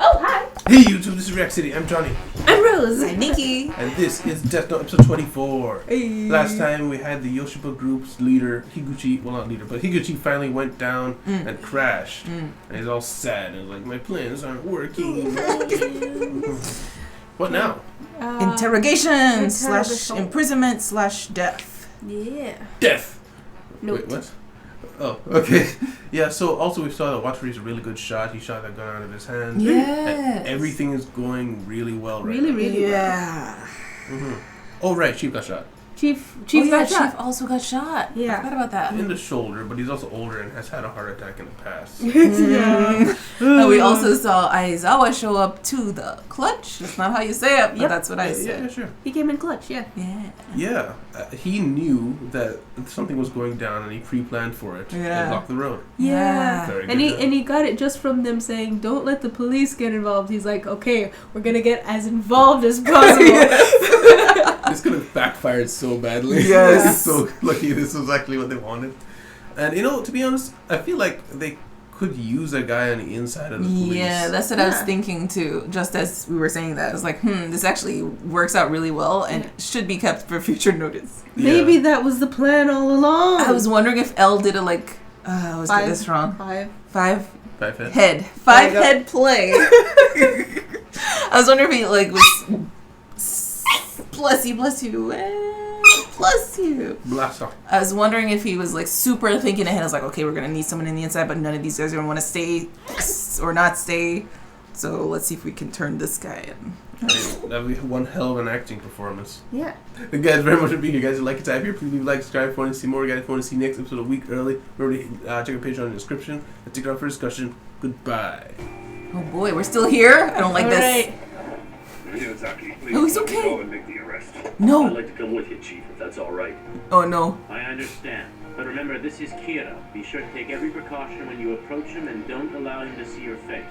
Oh, hi. Hey YouTube, this is React City. I'm Johnny. I'm Rose. I'm Nikki. And this is Death Note episode 24. Hey. Last time we had the Yoshiba group's leader, Higuchi, well not leader, but Higuchi finally went down and crashed. And he's all sad and like, my plans aren't working. What now? Interrogation / imprisonment / death. Yeah. Death! Note. Wait, what? Oh, okay. Yeah, so also we saw that Watari's a really good shot. He shot that gun out of his hand. Yes. And everything is going really well right now. Really Yeah. well. Oh, right, Chief got shot. Chief got shot. Chief also got shot. Yeah. I forgot about that. In the shoulder, but he's also older and has had a heart attack in the past. Yeah. And we also saw Aizawa show up to the clutch. That's not how you say it, but Yep. that's what I Yeah, said. sure. He came in clutch, yeah. Yeah. Yeah, he knew that something was going down and he pre-planned for it Yeah. and blocked the road. Yeah. Very And good job. he got it just from them saying, don't let the police get involved. He's like, okay, we're gonna get as involved as possible. This could have backfired so badly. Yes. He's so lucky this was actually what they wanted. And you know, to be honest, I feel like they could use a guy on the inside of the police. Yeah, that's what I was Yeah. thinking too. Just as we were saying that, I was like, this actually works out really well and should be kept for future notice. Maybe Yeah. that was the plan all along. I was wondering if L did a I always get this wrong. Five Five Five head play. I was wondering if he was bless you, bless you. Blast off. I was wondering if he was super thinking ahead. I was like, okay, we're gonna need someone in the inside, but none of these guys are gonna want to stay or not stay. So let's see if we can turn this guy in. That would be one hell of an acting performance. Yeah. Thank you guys very much for being here, guys. If you like it, type here. Please leave a like, subscribe if you want to see more, guys. If you want to see next episode a week early, remember to check our page on the description. Let's take it out for discussion. Goodbye. Oh boy, we're still here. I don't like this. Right. Miyazaki, please Oh, he's let me okay. go and make the arrest. No. I'd like to come with you, Chief, if that's all right. Oh no. I understand. But remember, this is Kira. Be sure to take every precaution when you approach him and don't allow him to see your face.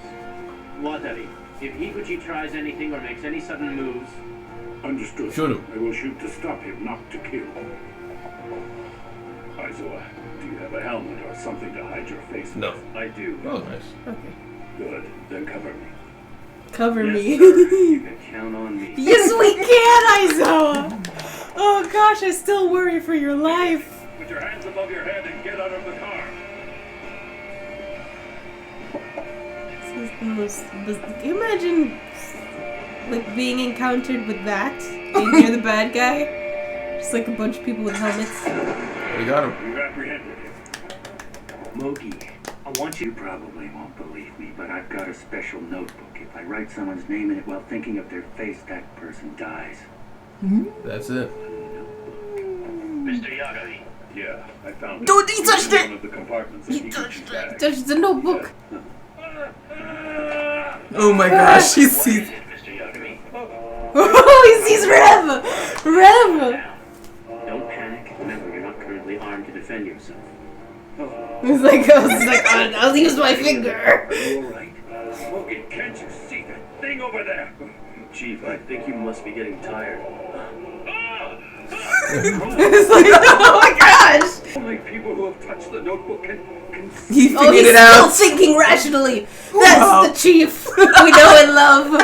Watari, if Higuchi tries anything or makes any sudden moves... Understood. Shoot him. I will shoot to stop him, not to kill. Aizawa, do you have a helmet or something to hide your face? No. with? I do. Oh, nice. Okay. Good. Then cover me. Cover Yes, me. sir. You can count on me. Yes, we can, Aizawa! Oh gosh, I still worry for your life. Put your hands above your head and get out of the car. This is the most... Can you imagine, being encountered with that? And you're the bad guy? Just a bunch of people with helmets. We got him. We've apprehended him. Mogi, I want You you... probably won't believe me, but I've got a special notebook. If I write someone's name in it while thinking of their face, that person dies. That's it. Mr. Yagami. Yeah, I found it. Dude, he touched In it! one of the compartments of Higuchi's bag. There's the notebook. Oh my gosh, he sees. Mr. Yagami. Oh, he sees Rev! Rev! Don't panic. Remember, you're not currently armed to defend yourself. He's like, I'll use my finger. You all right? Smokey, can't you see that thing over there? Chief, I think you must be getting tired. It's like, oh my gosh! Only people who have touched the notebook can He see. figured He's it still out. thinking rationally. That's Wow. the chief we know and love.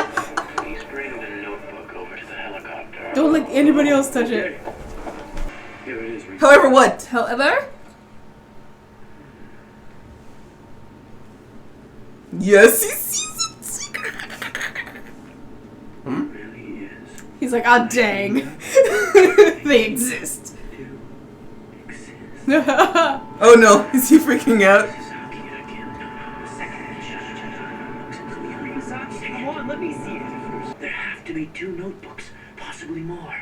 Please bring the notebook over to the helicopter. Don't let anybody else touch it. Here it is, Reese. However, what? However, Yes, he sees it. It really is. he's like, oh dang. They exist. Exist. Oh no, is he freaking out? Come on, let me see it. There have to be 2 notebooks, possibly more.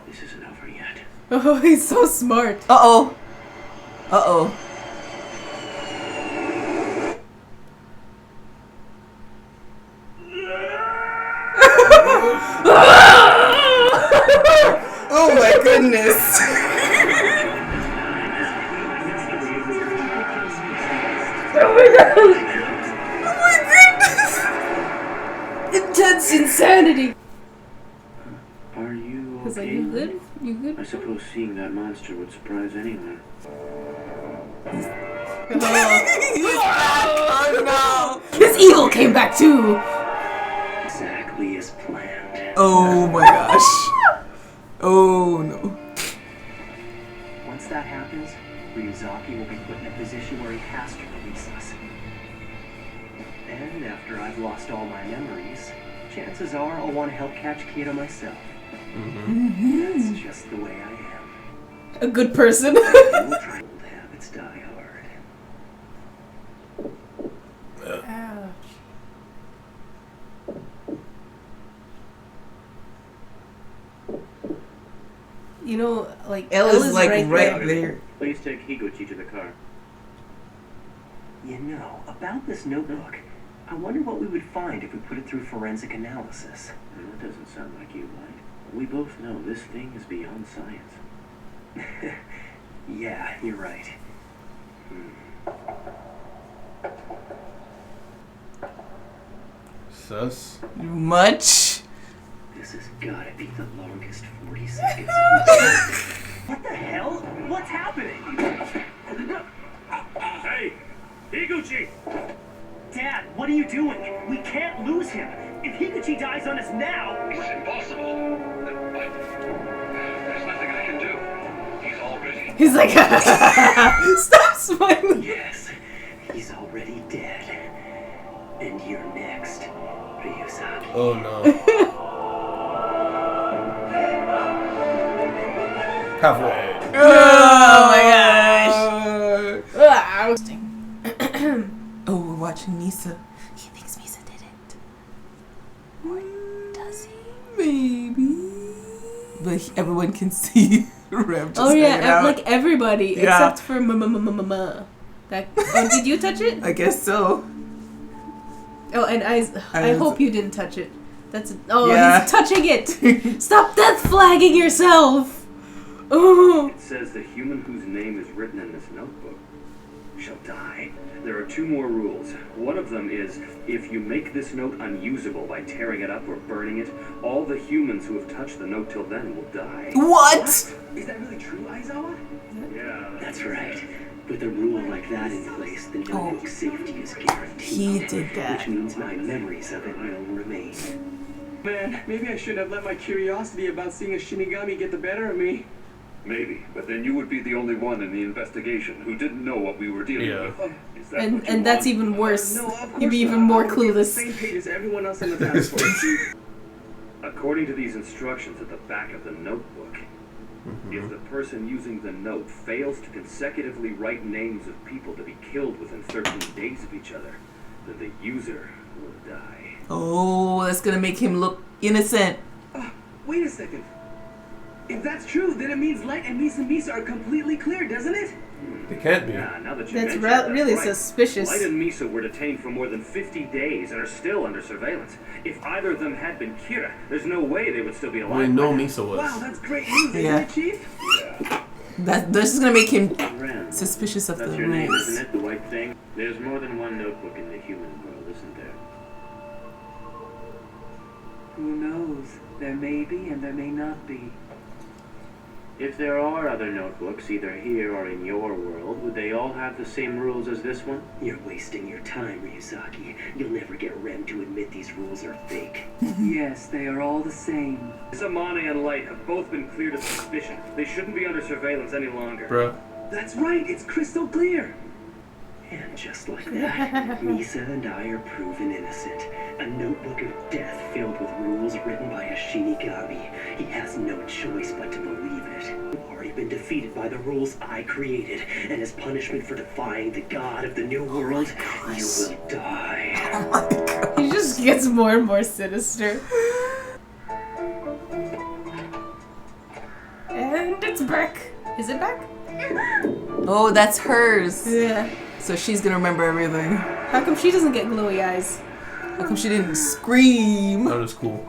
This isn't over yet. Oh, he's so smart. Uh-oh. Uh-oh. Oh my goodness. Oh my god. Oh my goodness. Intense insanity. Are you He's like, okay? you good? You I good? suppose seeing that monster would surprise anyone. Oh. He's back. Oh no. His evil came back too. Oh my gosh. Oh no. Once that happens, Ryuzaki will be put in a position where he has to release us. And after I've lost all my memories, chances are I'll want to help catch Kira myself. That's just the way I am. A good person. We'll try old habits die hard. Ouch. You know, like Ella's like right there. there. Please take Higuchi to the car. You know, about this notebook, I wonder what we would find if we put it through forensic analysis. That doesn't sound like you, Light. We both know this thing is beyond science. Yeah, you're right. Sus. Much. This has gotta be the longest 40 seconds. What the hell? What's happening? Hey, Higuchi! Dad, what are you doing? We can't lose him. If Higuchi dies on us now... It's impossible. But there's nothing I can do. He's already... He's like, stop smiling. Yes, he's already dead. And you're next, Ryuzaki. Oh no. Halfway. Oh my gosh. Oh, we're watching Misa. He thinks Misa did it. Or does he? Maybe. But everyone can see Rev just Oh yeah, hanging out. like everybody Yeah. except for Mama. That. Oh, did you touch it? I guess so. Oh, and I hope you didn't touch it. That's. Oh, Yeah. he's touching it. Stop death flagging yourself. Oh. It says the human whose name is written in this notebook shall die. There are 2 more rules. One of them is, if you make this note unusable by tearing it up or burning it, all the humans who have touched the note till then will die. What? Is that really true, Aizawa? Yeah, That's right. With a rule like that in place, the notebook's safety is guaranteed. He did that. Which means my memories of it will remain. Man, maybe I shouldn't have let my curiosity about seeing a Shinigami get the better of me. Maybe, but then you would be the only one in the investigation who didn't know what we were dealing Yeah. with. Is that what you And that's want? even worse. No, of course You'd be even not. more I'm on the clueless. same page as everyone else in the task force. according to these instructions at the back of the notebook, if the person using the note fails to consecutively write names of people to be killed within 13 days of each other, then the user will die. Oh, that's gonna make him look innocent. Wait a second. If that's true, then it means Light and Misa are completely clear, doesn't it? They can't be. Yeah, now that you That's mention it, really right. suspicious. Light and Misa were detained for more than 50 days and are still under surveillance. If either of them had been Kira, there's no way they would still be alive. We know Misa was. Wow, that's great news, isn't Yeah. it, Chief? This is gonna make him Ren, suspicious of that's the your name, rules. isn't it? The white thing? There's more than one notebook in the human world, isn't there? Who knows? There may be and there may not be. If there are other notebooks, either here or in your world, would they all have the same rules as this one? You're wasting your time, Ryuzaki. You'll never get Rem to admit these rules are fake. Yes, they are all the same. Samane and Light have both been cleared of suspicion. They shouldn't be under surveillance any longer. Bruh. That's right, it's crystal clear. And just like that, Misa and I are proven innocent. A notebook of death filled with rules written by a Shinigami. He has no choice but to believe it. You've already been defeated by the rules I created, and as punishment for defying the god of the new world, you will die. He just gets more and more sinister. And it's back. Is it back? Oh, that's hers. Yeah. So she's gonna remember everything. How come she doesn't get glowy eyes? How come she didn't scream? That was cool.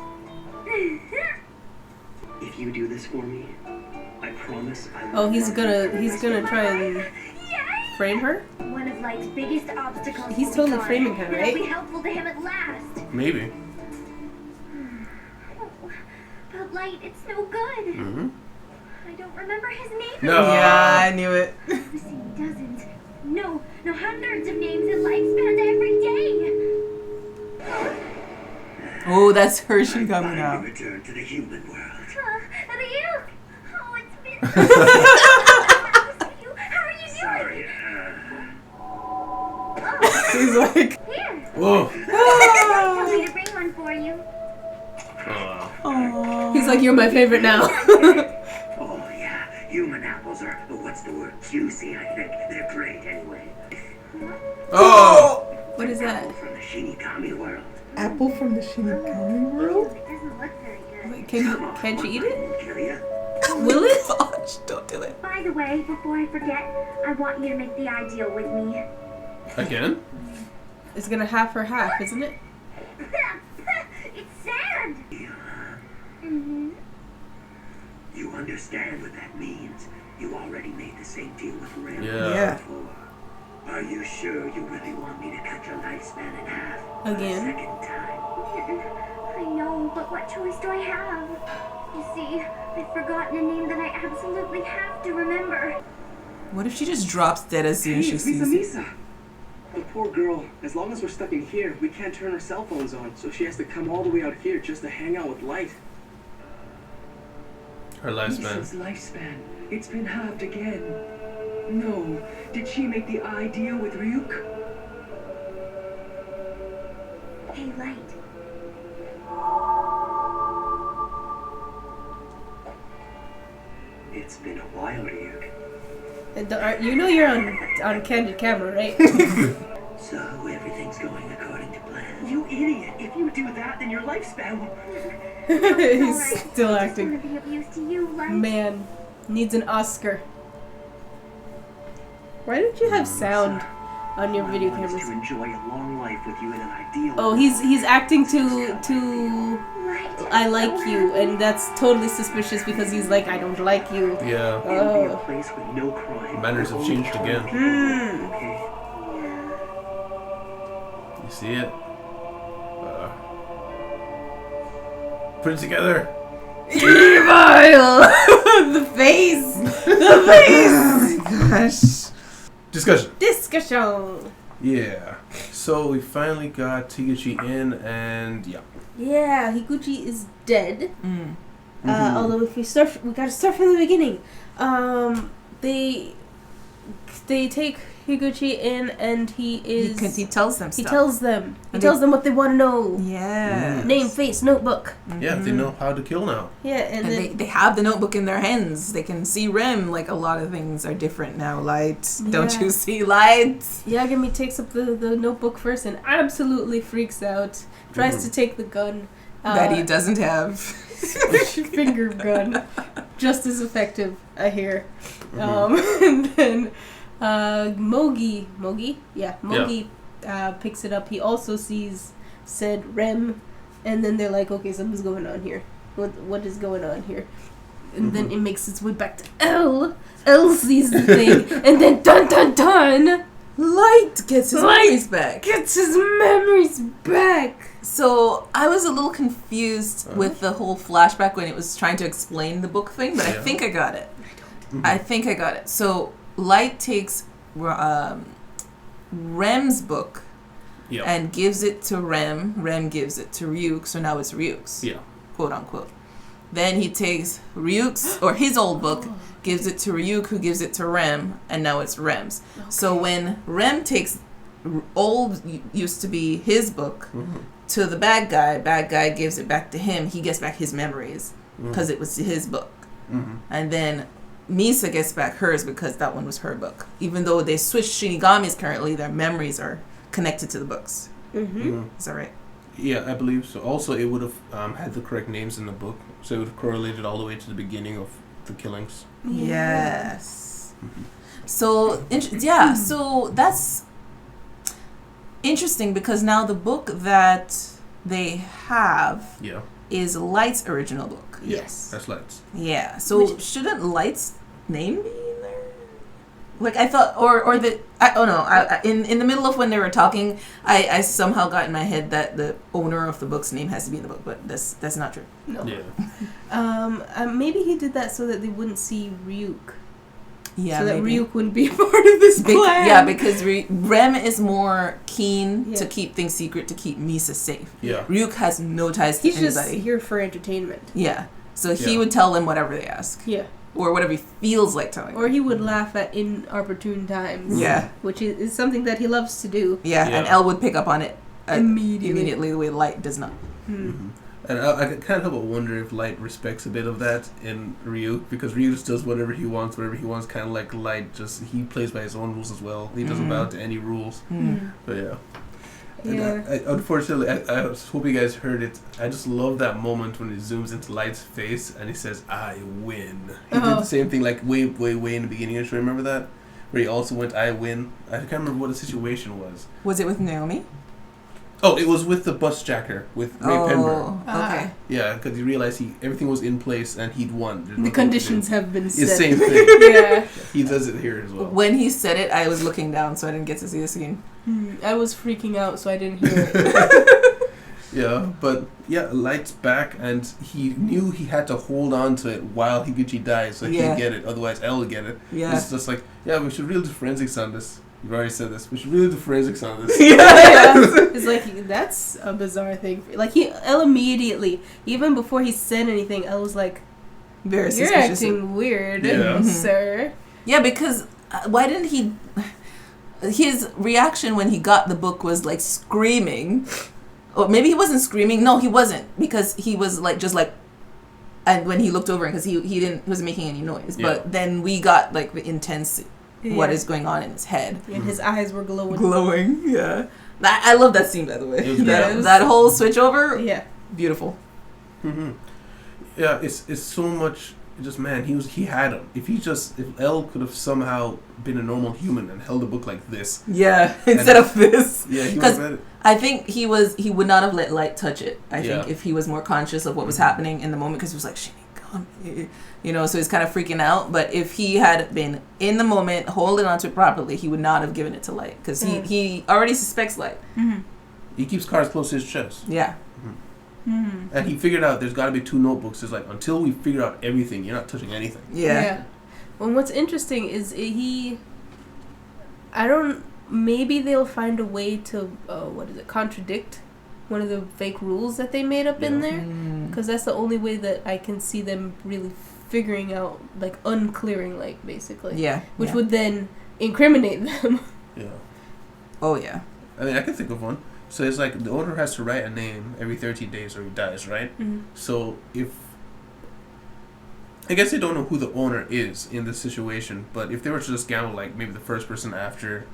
If you do this for me, I promise I will. Oh, he's gonna try and frame her? One of Light's biggest obstacles. He's will be totally gone. framing her, It'll right? be helpful to him at last. Maybe. But Light, it's no good. Mm-hmm. I don't remember his name. No. Yeah, I knew it. He doesn't. No, hundreds of names and lifespans every day. Oh, that's her Shinigami now. Return to the human world. Ryuk! Oh, it's been... How are you doing? Sorry, He's like, Here. Whoa. Tell me to bring one for you. he's like, you're my favorite now. oh yeah, human apples are, what's the word, juicy, I think. They're great anyway. Oh! What is that? From the Shinigami world. Apple from the Shinigami world? It doesn't look very good. Wait, can't you eat it? Kill ya? Will it? Gosh, don't do it. By the way, before I forget, I want you to make the ideal with me. Again? It's gonna half her half, isn't it? It's sand! Mm-hmm. You understand what that means. You already made the same deal with Rim. Yeah. Before. Are you sure you really want me to cut your lifespan in half? Again? A second time. I know, but what choice do I have? You see, I've forgotten a name that I absolutely have to remember. What if she just drops dead as soon Hey, as she it's sees it? Misa. The poor girl. As long as we're stuck in here, we can't turn our cell phones on, so she has to come all the way out here just to hang out with Light. Her lifespan. Misa's lifespan. It's been halved again. No. Did she make the ideal with Ryuk? Hey, Light. It's been a while, Ryuk. You know you're on candid camera, right? So everything's going according to plan. You idiot. If you do that, then your lifespan will... He's still I just acting. want to be of use to you, Light. Man, needs an Oscar. Why don't you have sound on your video I want us cameras? to enjoy a long life with you in an ideal. Oh, he's acting to Light. I like you, and that's totally suspicious because he's like, I don't like you. Yeah. It'll be a Oh. place with no crime. Manners have Only changed kind again. people, Okay. You see it? Put it together. Evil! The face! The face! Gosh. Discussion. Discussion! Yeah. So we finally got Higuchi in, and yeah. Yeah, Higuchi is dead. Although if we gotta start from the beginning. They take Higuchi in, and he tells them He stuff. tells them. He And tells them what they want to know. Yeah. Name, face, notebook. Yeah, they know how to kill now. Yeah, and And then they have the notebook in their hands. They can see Rem. Like, a lot of things are different now. Light. Don't Yeah. you see Light? Yagami takes up the notebook first and absolutely freaks out. Tries to take the gun. That he doesn't have. Finger gun. Just as effective, I hear. And then Mogi, picks it up. He also sees said Rem, and then they're like, okay, something's going on here. What is going on here? And then it makes its way back to L. L sees the thing, and then dun dun dun! Light gets his memories back. Gets his memories back. So I was a little confused with the whole flashback when it was trying to explain the book thing, but I think I got it. I think I got it. So Light takes Rem's book and gives it to Rem. Rem gives it to Ryuk, so now it's Ryuk's. Yeah. Quote unquote. Then he takes Ryuk's, or his old book, gives it to Ryuk, who gives it to Rem, and now it's Rem's. Okay. So when Rem takes old, used to be his book, to the bad guy gives it back to him, he gets back his memories, because it was his book. And then Misa gets back hers because that one was her book. Even though they switched Shinigamis currently, their memories are connected to the books. Is that right? Yeah, I believe so. Also, it would have had the correct names in the book, so it would have correlated all the way to the beginning of the killings. Yes. So, so that's interesting because now the book that they have is Light's original book. Yes. That's Light's. Yeah. So shouldn't Light's name be in there? Like I thought, or the in the middle of when they were talking, I somehow got in my head that the owner of the book's name has to be in the book, but that's not true. No. Yeah. Maybe he did that so that they wouldn't see Ryuk. Yeah, so that maybe. Ryuk wouldn't be a part of this plan. Yeah, because Rem is more keen Yeah. to keep things secret, to keep Misa safe. Yeah. Ryuk has no ties to He's just anybody. here for entertainment. Yeah. So he Yeah. would tell them whatever they ask. Yeah. Or whatever he feels like telling Or them. he would laugh at inopportune times. Yeah. Which is something that he loves to do. Yeah, and Elle would pick up on it Immediately. the way Light does not. Mm-hmm. And I can't help but wonder if Light respects a bit of that in Ryuk, because Ryuk just does whatever he wants, kind of like Light. Just he plays by his own rules as well. He doesn't bow to any rules. But yeah. Yeah. And unfortunately, I was hoping you guys heard it. I just love that moment when he zooms into Light's face and he says, "I win." He did the same thing like way in the beginning. Do you remember that? Where he also went, "I win." I can't remember what the situation was. Was it with Naomi? Oh, it was with the bus jacker with Ray Penber. Okay. Yeah, because he realized everything was in place and he'd won. The conditions have been set. It's the same thing. Yeah. He does it here as well. When he said it, I was looking down, so I didn't get to see the scene. I was freaking out, so I didn't hear it. Yeah, but yeah, Light's back, and he knew he had to hold on to it while Higuchi dies, so he could get it. Otherwise, Elle would get it. Yeah. It's just like, yeah, we should really do forensics on this. You've already said this. We should really do forensics on this. Yeah. It's like, that's a bizarre thing. Like, Elle immediately, even before he said anything, Elle was like, Very "You're suspicious. acting weird, Yeah. sir." Yeah, because why didn't he... His reaction when he got the book was like screaming. Or maybe he wasn't screaming. No, he wasn't, because he was like just like, and when he looked over, because he wasn't making any noise. Yeah. But then we got like the intense what Yeah. is going on in his head. And his eyes were glowing. Glowing, yeah. I love that scene, by the way. It was That whole switch over, Yeah. beautiful. Mm-hmm. Yeah, it's so much. Just man, he had him. If Elle could have somehow been a normal human and held a book like this. Yeah, instead of this. Yeah, he would because have had it. I think he would not have let Light touch it. I Yeah. think if he was more conscious of what was happening in the moment, because he was like, Shinigami, so he's kind of freaking out. But if he had been in the moment, holding onto it properly, he would not have given it to Light, because he already suspects Light. Mm-hmm. He keeps cards close to his chest. Yeah. Mm-hmm. And he figured out there's got to be 2 notebooks. It's like, until we figure out everything, you're not touching anything. Yeah. Well, what's interesting is maybe they'll find a way to, contradict one of the fake rules that they made up in there. Because that's the only way that I can see them really figuring out, like, unclearing, like, basically. Yeah. Which would then incriminate them. Yeah. Oh, yeah. I mean, I can think of one. So it's like the owner has to write a name every 13 days or he dies, right? Mm-hmm. So I guess they don't know who the owner is in this situation, but if they were to just gamble, like maybe the first person after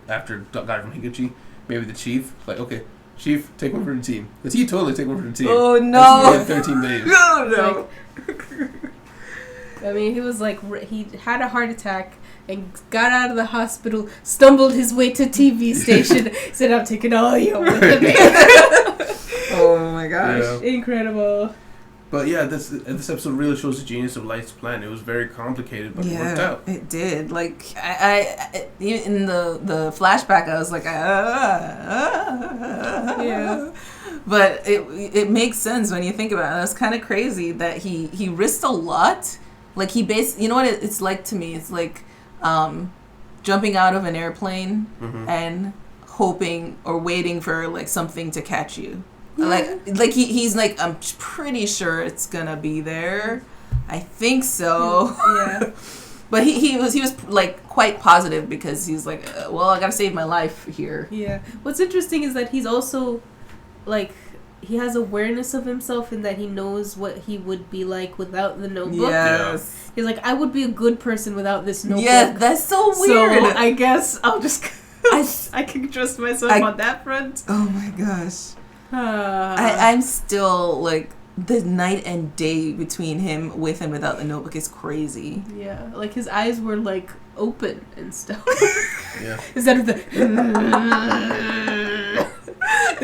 guy from Higuchi, maybe the chief, like, okay, chief, take one for the team. Because he totally take one for the team. Oh, no. 13 days. No. I mean, he was like, he had a heart attack and got out of the hospital, stumbled his way to TV station, said, "I'm taking all you with me." Oh my gosh. Yeah. Incredible. But yeah, this episode really shows the genius of Light's plan. It was very complicated, but it worked out. It did. Like I in the flashback, I was like, Yeah. But it makes sense when you think about it. It's kind of crazy that he risked a lot. Like you know what it's like to me. It's like jumping out of an airplane and hoping or waiting for like something to catch you. Yeah. Like he's like, I'm pretty sure it's gonna be there. I think so. Yeah. But he was like quite positive, because he's like, well, I gotta save my life here. Yeah. What's interesting is that he's also like, he has awareness of himself in that he knows what he would be like without the notebook. Yes. He's like, I would be a good person without this notebook. Yeah, that's so weird. So I guess I'll just I can trust myself on that front. Oh my gosh. I'm still like, the night and day between him with and without the notebook is crazy. Yeah, like his eyes were like open and stuff. Yeah. Instead of the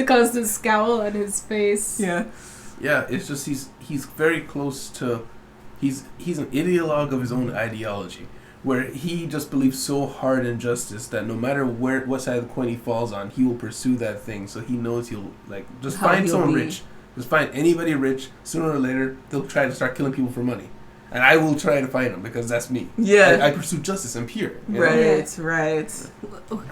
constant scowl on his face. Yeah. Yeah, it's just he's very close to he's an ideologue of his own ideology, where he just believes so hard in justice that no matter what side of the coin he falls on, he will pursue that thing. So he knows he'll like just find someone rich. Just find anybody rich. Sooner or later, they'll try to start killing people for money. and I will try to find him because that's me. Yeah. I pursue justice. I'm pure. You know? Right.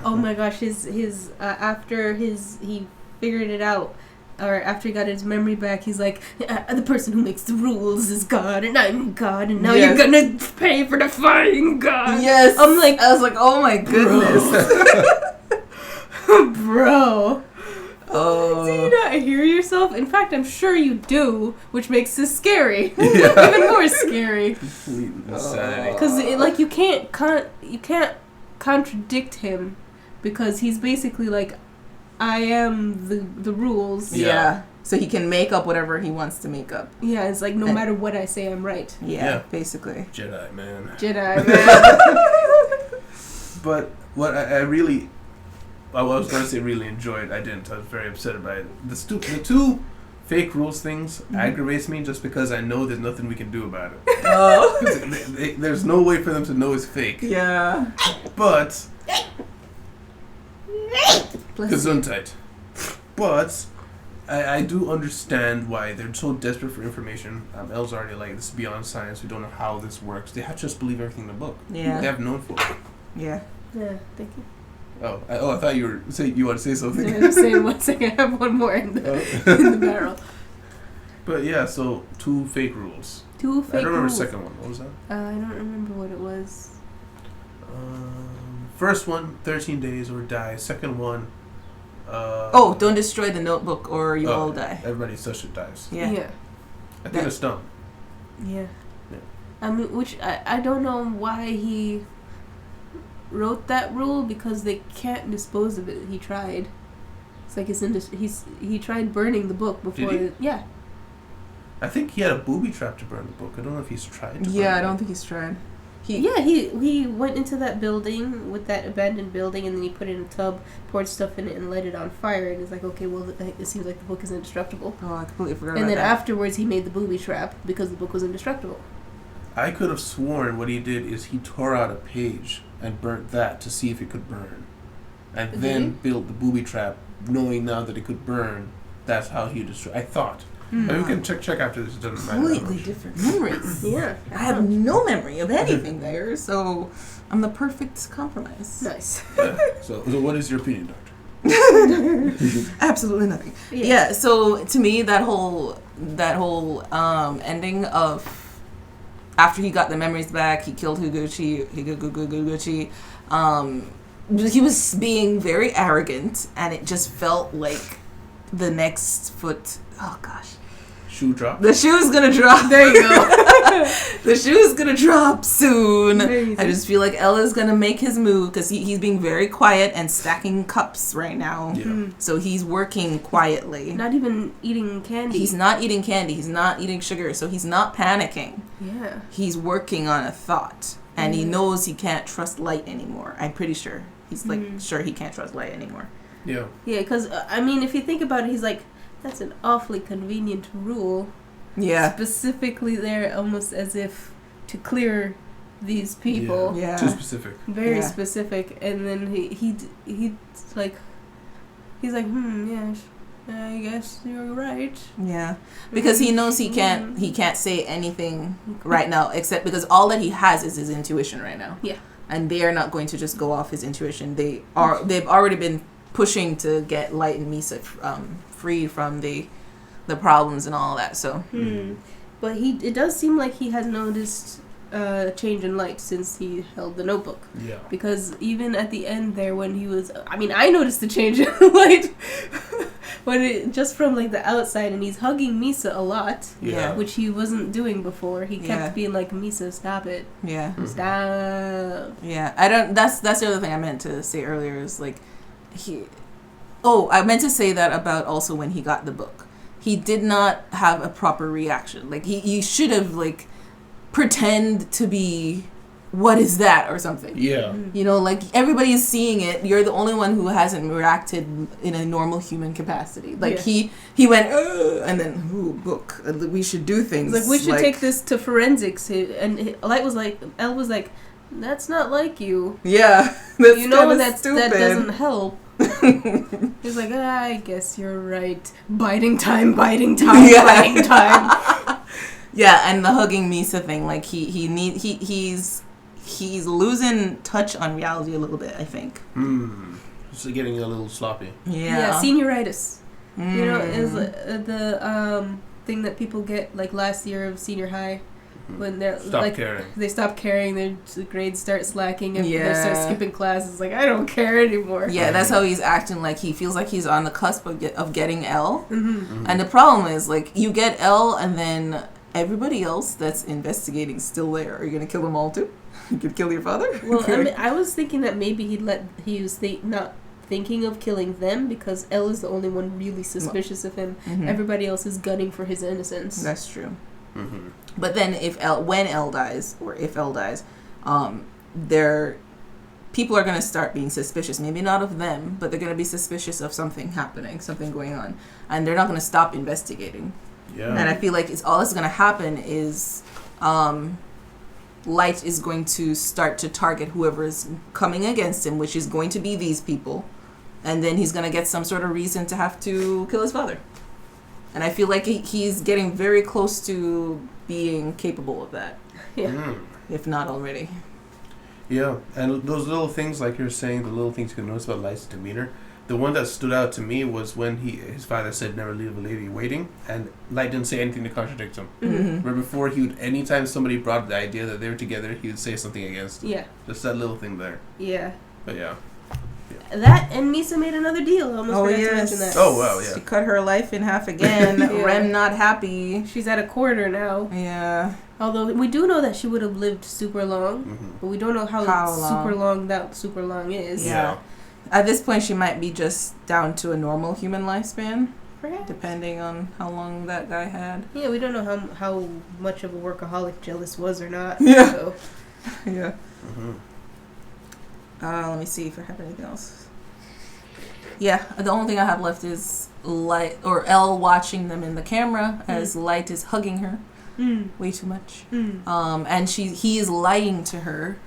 Oh my gosh, his after he figured it out, or after he got his memory back, he's like, the person who makes the rules is God, and I'm God, and now you're gonna pay for defying God. Yes. I was like, oh my goodness. Bro. Oh. Do you not hear yourself? In fact, I'm sure you do, which makes this scary. Even more scary. Complete insanity. Because you can't contradict him, because he's basically like, I am the rules. Yeah. So he can make up whatever he wants to make up. Yeah, it's like no matter what I say, I'm right. Yeah. Basically. Jedi man. But what I was going to say really enjoyed, I didn't. I was very upset about it. The two fake rules things aggravates me just because I know there's nothing we can do about it. Oh. There's no way for them to know it's fake. Yeah. But Gesundheit. But I do understand why they're so desperate for information. Elle's already like, this is beyond science. We don't know how this works. They have to just believe everything in the book. Yeah. They have no info. Yeah. Yeah, thank you. I thought you were saying you want to say something. Yeah, just saying 1 second. I have one more in the barrel. But yeah, so 2 fake rules. 2 fake rules. I don't remember the second one. What was that? I don't remember what it was. First one, 13 days or die. Second one, don't destroy the notebook or you all die. Everybody such it dies. Yeah. I think it's dumb. Yeah. I mean, which I don't know why he wrote that rule, because they can't dispose of it. He tried. It's like he tried burning the book before. Did he? Yeah. I think he had a booby trap to burn the book. I don't know if he's tried to burn Yeah, it. I don't think he's tried. He went into that building, with that abandoned building, and then he put it in a tub, poured stuff in it, and lit it on fire. And it's like, okay, well, it seems like the book is indestructible. Oh, I completely forgot about that. And then afterwards, he made the booby trap because the book was indestructible. I could have sworn what he did is he tore out a page and burnt that to see if it could burn. And then built the booby trap, knowing now that it could burn. That's how he destroyed. I thought. Maybe we can check after this. It doesn't matter. Completely different memories. Yeah. I have no memory of anything there, so I'm the perfect compromise. Nice. Yeah. So what is your opinion, Doctor? Absolutely nothing. Yeah. So to me, that whole ending of after he got the memories back, he killed Higuchi. He was being very arrogant, and it just felt like the next foot. Oh gosh. Shoe drop. The shoe's gonna drop. There you go. The shoe's gonna drop soon. Amazing. I just feel like Ella's gonna make his move because he's being very quiet and stacking cups right now. Yeah. So he's working quietly. Not even eating candy. He's not eating candy. He's not eating sugar. So he's not panicking. Yeah. He's working on a thought. And he knows he can't trust light anymore. I'm pretty sure. He's sure he can't trust light anymore. Yeah. Yeah, because, I mean, if you think about it, he's like, that's an awfully convenient rule. Yeah. Specifically there, almost as if to clear these people. Yeah. Too specific. Very specific. And then he's like, I guess you're right. Yeah. Because he knows he can't say anything right now, except because all that he has is his intuition right now. Yeah. And they are not going to just go off his intuition. They've already been pushing to get Light and Misa free from the problems and all that. So, but it does seem like he has noticed a change in Light since he held the notebook. Yeah. Because even at the end there, when he was, I noticed the change in Light just from like the outside, and he's hugging Misa a lot. Yeah. Which he wasn't doing before. He kept being like, Misa, stop it. Yeah. Stop. Yeah. That's the other thing I meant to say earlier is like I meant to say that about also when he got the book. He did not have a proper reaction. Like he should have like pretend to be, what is that or something. Yeah. You know, like everybody is seeing it. You're the only one who hasn't reacted in a normal human capacity. Like he went, and then, ooh, book. We should do things. Like we should take this to forensics. And Elle was like, that's not like you. Yeah. That's you know that doesn't help. He's like, I guess you're right. Biding time. Yeah. Biding time. Yeah, and the hugging Misa thing, like he's losing touch on reality a little bit, I think. Just getting a little sloppy. Yeah, senioritis. You know, is the thing that people get like last year of senior high. When they're caring. They stop caring, their grades start slacking, and they start skipping classes. Like, I don't care anymore. Yeah, that's how he's acting. Like, he feels like he's on the cusp of getting L. And the problem is, like, you get L, and then everybody else that's investigating is still there. Are you gonna kill them all too? You could kill your father. Well, I was thinking that maybe he was not thinking of killing them because L is the only one really suspicious of him. Everybody else is gunning for his innocence. That's true. But then when L dies, people are going to start being suspicious. Maybe not of them, but they're going to be suspicious of something happening, something going on. And they're not going to stop investigating. Yeah. And I feel like all that's going to happen is Light is going to start to target whoever is coming against him, which is going to be these people. And then he's going to get some sort of reason to have to kill his father. And I feel like he's getting very close to being capable of that. Yeah. If not already. Yeah, and those little things, like you're saying, the little things you can notice about Light's demeanor. The one that stood out to me was when his father said, "Never leave a lady waiting," and Light didn't say anything to contradict him. Where before, anytime somebody brought the idea that they were together, he would say something against it. Yeah. Just that little thing there. Yeah. But yeah. That and Misa made another deal. I almost forgot to mention that. Oh wow, yeah. She cut her life in half again. Rem not happy. She's at a quarter now. Yeah. Although we do know that she would have lived super long, but we don't know how super long that super long is. Yeah. At this point, she might be just down to a normal human lifespan. Perhaps. Depending on how long that guy had. Yeah, we don't know how much of a workaholic Jealous was or not. Yeah. So. Yeah. Let me see if I have anything else. Yeah, the only thing I have left is Light or Elle watching them in the camera as Light is hugging her way too much. And he is lying to her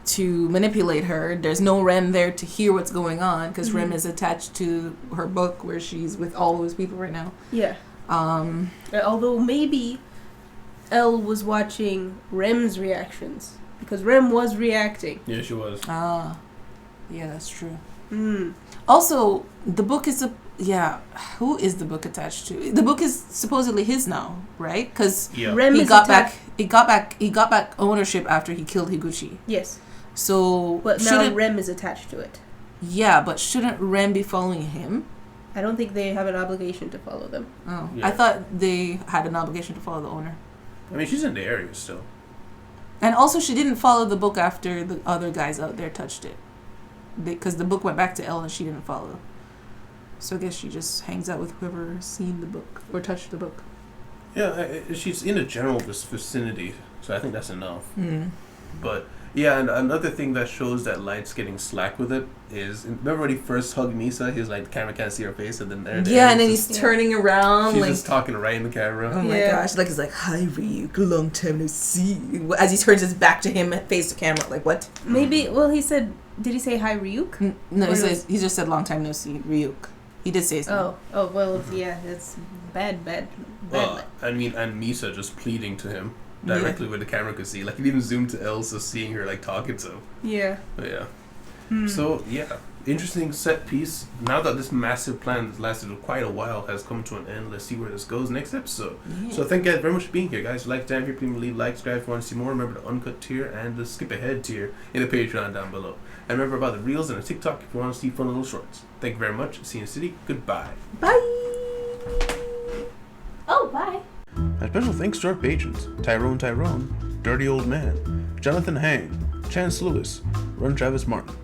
to manipulate her. There's no Rem there to hear what's going on because Rem is attached to her book where she's with all those people right now. Yeah. Although maybe Elle was watching Rem's reactions because Rem was reacting. Yeah, she was. Yeah, that's true. Also, the book is who is the book attached to? The book is supposedly his now, right? Because he got back ownership after he killed Higuchi. Yes. So, but now Rem is attached to it. Yeah, but shouldn't Rem be following him? I don't think they have an obligation to follow them. Oh, yeah. I thought they had an obligation to follow the owner. I mean, she's in the area still. And also, she didn't follow the book after the other guys out there touched it. Because the book went back to Elle and she didn't follow. So I guess she just hangs out with whoever's seen the book or touched the book. Yeah, she's in a general vicinity, so I think that's enough. But yeah, and another thing that shows that Light's getting slack with it is, remember when he first hugged Misa, he was like, the camera can't see her face, and then there. Yeah, and then he's turning around. She's just talking right in the camera. Oh my gosh! Like he's like, "Hi, Ryuk, long time no see." As he turns his back to him, face to camera, like what? Maybe. Well, he said. Did he say hi, Ryuk? No, he just said long time no see, Ryuk. He did say so. Oh well, yeah, it's bad. Well, I mean, and Misa just pleading to him directly where the camera could see. Like, he even zoomed to Elsa seeing her, like, talking to him. Yeah. But yeah. So, yeah. Interesting set piece. Now that this massive plan that's lasted quite a while has come to an end, let's see where this goes next episode. Yeah. So, thank you guys very much for being here, guys. Like down here, please leave like, subscribe if you want to see more. Remember the uncut tier and the skip ahead tier in the Patreon down below. And remember about the reels and the TikTok if you want to see fun little shorts. Thank you very much. See you in the city. Goodbye. Bye. Oh, bye. A special thanks to our patrons: Tyrone, Dirty Old Man, Jonathan Hang, Chance Lewis, Run Travis Martin.